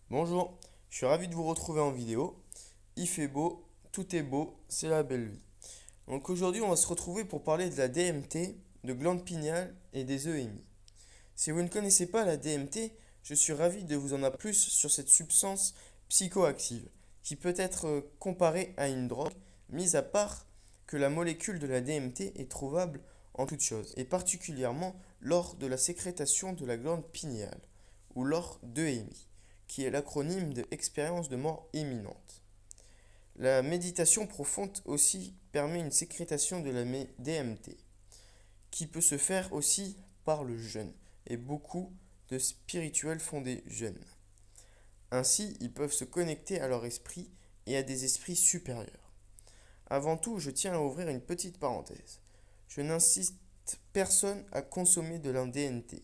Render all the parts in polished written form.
Bonjour, je suis ravi de vous retrouver en vidéo. Il fait beau, tout est beau, c'est la belle vie. Donc aujourd'hui, on va se retrouver pour parler de la DMT, de glande pinéale et des EMI. Si vous ne connaissez pas la DMT, je suis ravi de vous en apprendre plus sur cette substance psychoactive qui peut être comparée à une drogue, mis à part que la molécule de la DMT est trouvable en toutes choses, et particulièrement lors de la sécrétation de la glande pinéale, ou lors d'EMI, qui est l'acronyme de expérience de mort imminente. La méditation profonde aussi permet une sécrétation de la DMT, qui peut se faire aussi par le jeûne, et beaucoup de spirituels font des jeûnes. Ainsi, ils peuvent se connecter à leur esprit et à des esprits supérieurs. Avant tout, je tiens à ouvrir une petite parenthèse. Je n'incite personne à consommer de la DMT,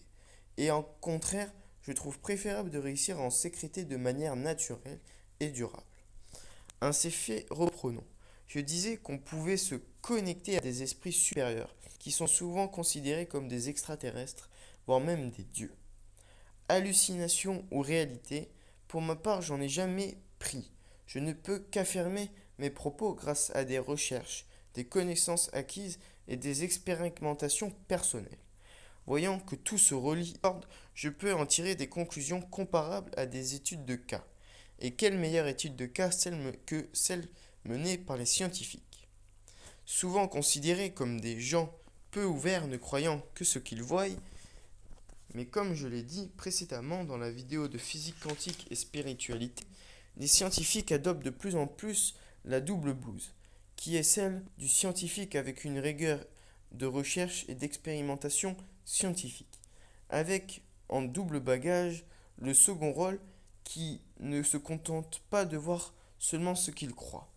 et en contraire, je trouve préférable de réussir à en sécréter de manière naturelle et durable. Ainsi fait, reprenons. Je disais qu'on pouvait se connecter à des esprits supérieurs, qui sont souvent considérés comme des extraterrestres, voire même des dieux. Hallucination ou réalité, pour ma part, j'en ai jamais pris. Je ne peux qu'affirmer mes propos grâce à des recherches, des connaissances acquises et des expérimentations personnelles. Voyant que tout se relie, je peux en tirer des conclusions comparables à des études de cas. Et quelle meilleure étude de cas que celle menée par les scientifiques. Souvent considérés comme des gens peu ouverts ne croyant que ce qu'ils voient, mais comme je l'ai dit précédemment dans la vidéo de physique quantique et spiritualité, les scientifiques adoptent de plus en plus la double blouse, qui est celle du scientifique avec une rigueur de recherche et d'expérimentation scientifique, avec en double bagage le second rôle qui ne se contente pas de voir seulement ce qu'il croit,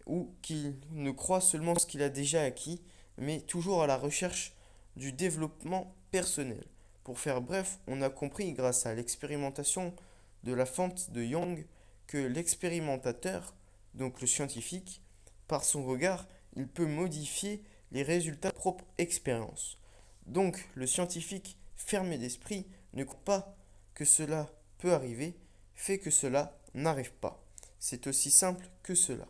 ou qui ne croit seulement ce qu'il a déjà acquis, mais toujours à la recherche du développement personnel. Pour faire bref, on a compris grâce à l'expérimentation de la fente de Young que l'expérimentateur, donc le scientifique, par son regard, il peut modifier les résultats de propre expérience. Donc le scientifique fermé d'esprit ne croit pas que cela peut arriver, fait que cela n'arrive pas. C'est aussi simple que cela.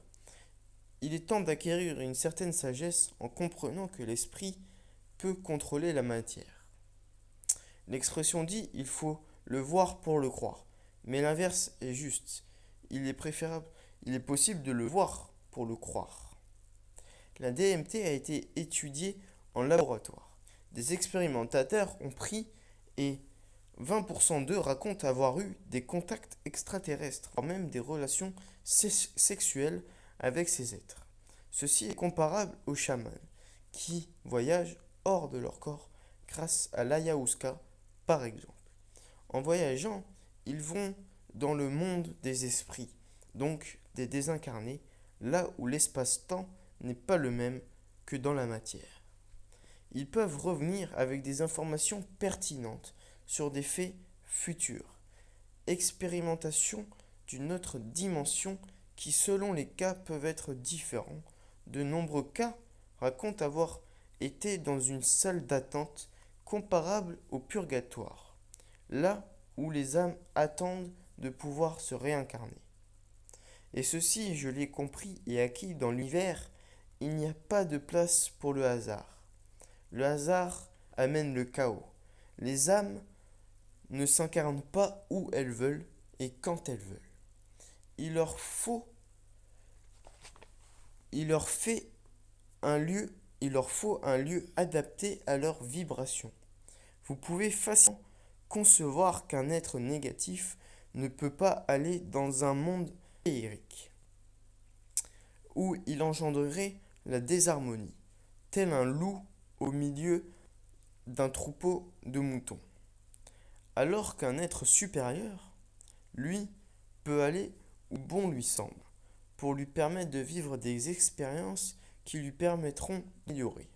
Il est temps d'acquérir une certaine sagesse en comprenant que l'esprit peut contrôler la matière. L'expression dit il faut le voir pour le croire, mais l'inverse est juste. Il est possible de le voir pour le croire. La DMT a été étudiée en laboratoire. Des expérimentateurs ont pris et 20% d'eux racontent avoir eu des contacts extraterrestres, voire même des relations sexuelles avec ces êtres. Ceci est comparable aux chamans qui voyagent hors de leur corps grâce à l'ayahuasca par exemple. En voyageant, ils vont dans le monde des esprits, donc des désincarnés, là où l'espace-temps n'est pas le même que dans la matière. Ils peuvent revenir avec des informations pertinentes sur des faits futurs. Expérimentation d'une autre dimension qui, selon les cas, peuvent être différents. De nombreux cas racontent avoir été dans une salle d'attente comparable au purgatoire, là où les âmes attendent de pouvoir se réincarner. Et ceci, je l'ai compris et acquis dans l'univers, il n'y a pas de place pour le hasard. Le hasard amène le chaos. Les âmes ne s'incarnent pas où elles veulent et quand elles veulent. Il leur faut, il leur fait un lieu, il leur faut un lieu adapté à leur vibration. Vous pouvez facilement concevoir qu'un être négatif ne peut pas aller dans un monde féerique, où il engendrerait la désharmonie, tel un loup au milieu d'un troupeau de moutons. Alors qu'un être supérieur, lui, peut aller où bon lui semble, pour lui permettre de vivre des expériences qui lui permettront d'améliorer.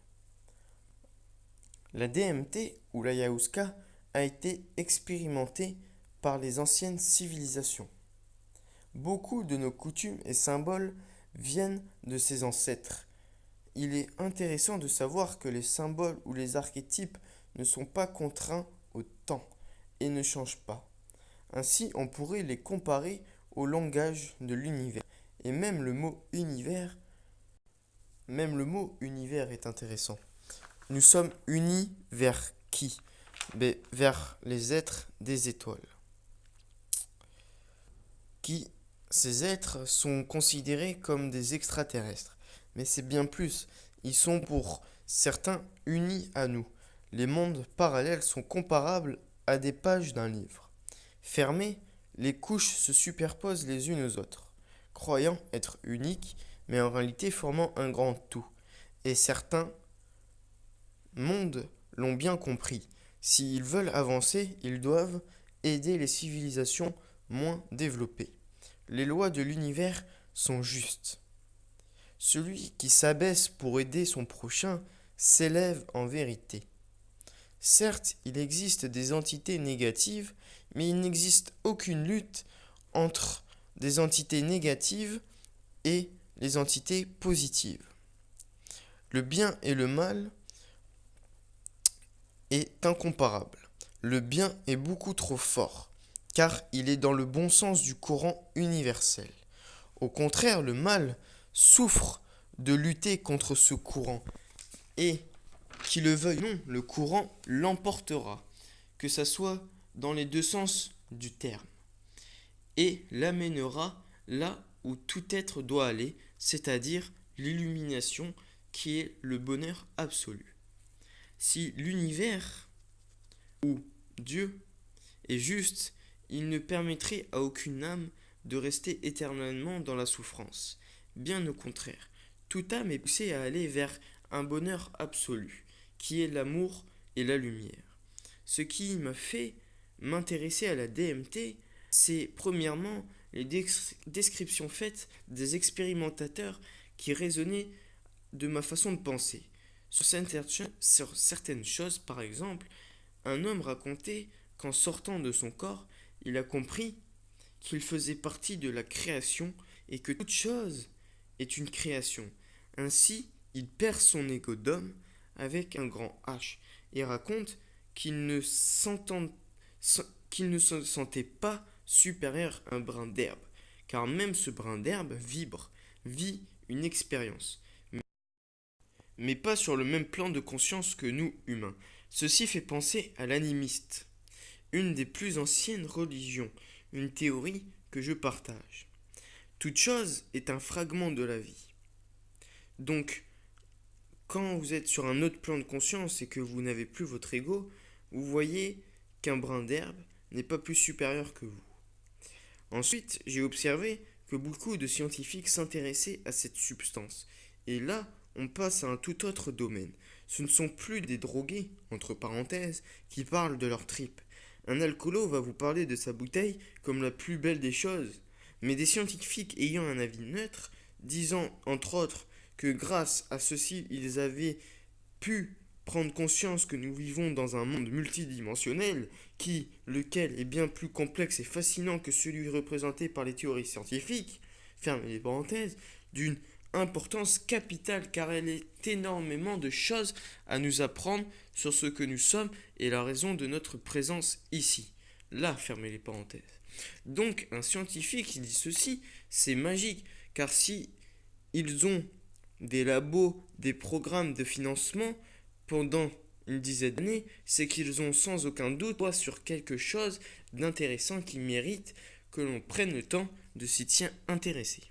La DMT ou l'ayahuasca a été expérimentée par les anciennes civilisations. Beaucoup de nos coutumes et symboles viennent de ces ancêtres. Il est intéressant de savoir que les symboles ou les archétypes ne sont pas contraints au temps et ne changent pas. Ainsi, on pourrait les comparer au langage de l'univers. Et même le mot univers est intéressant. Nous sommes unis vers qui? Vers les êtres des étoiles. Ces êtres sont considérés comme des extraterrestres. Mais c'est bien plus. Ils sont pour certains unis à nous. Les mondes parallèles sont comparables à des pages d'un livre. Fermées, les couches se superposent les unes aux autres, croyant être uniques, mais en réalité formant un grand tout. Et certains mondes l'ont bien compris. S'ils veulent avancer, ils doivent aider les civilisations moins développées. Les lois de l'univers sont justes. Celui qui s'abaisse pour aider son prochain s'élève en vérité. Certes, il existe des entités négatives, mais il n'existe aucune lutte entre des entités négatives et les entités positives. Le bien et le mal est incomparable. Le bien est beaucoup trop fort, car il est dans le bon sens du courant universel. Au contraire, le mal souffre de lutter contre ce courant, et qu'il le veuille ou non, le courant l'emportera, que ce soit dans les deux sens du terme, et l'amènera là où tout être doit aller, c'est-à-dire l'illumination qui est le bonheur absolu. Si l'univers ou Dieu est juste, il ne permettrait à aucune âme de rester éternellement dans la souffrance. Bien au contraire, toute âme est poussée à aller vers un bonheur absolu, qui est l'amour et la lumière. Ce qui m'a fait m'intéresser à la DMT, c'est premièrement les descriptions faites des expérimentateurs qui raisonnaient de ma façon de penser. Sur certaines choses, par exemple, un homme racontait qu'en sortant de son corps, il a compris qu'il faisait partie de la création et que toute chose est une création. Ainsi, il perd son ego d'homme avec un grand H et raconte qu'il ne se sentait pas supérieur à un brin d'herbe, car même ce brin d'herbe vibre, vit une expérience, mais pas sur le même plan de conscience que nous, humains. Ceci fait penser à l'animiste, une des plus anciennes religions, une théorie que je partage. Toute chose est un fragment de la vie. Donc, quand vous êtes sur un autre plan de conscience et que vous n'avez plus votre ego, vous voyez qu'un brin d'herbe n'est pas plus supérieur que vous. Ensuite, j'ai observé que beaucoup de scientifiques s'intéressaient à cette substance. Et là, on passe à un tout autre domaine. Ce ne sont plus des drogués, entre parenthèses, qui parlent de leur tripes. Un alcoolo va vous parler de sa bouteille comme la plus belle des choses. Mais des scientifiques ayant un avis neutre, disant entre autres que grâce à ceci, ils avaient pu prendre conscience que nous vivons dans un monde multidimensionnel, lequel est bien plus complexe et fascinant que celui représenté par les théories scientifiques, fermez les parenthèses, d'une importance capitale car elle est énormément de choses à nous apprendre sur ce que nous sommes et la raison de notre présence ici. Là, fermez les parenthèses. Donc, un scientifique qui dit ceci, c'est magique, car si ils ont des labos, des programmes de financement pendant une dizaine d'années, c'est qu'ils ont sans aucun doute sur quelque chose d'intéressant qui mérite que l'on prenne le temps de s'y intéresser.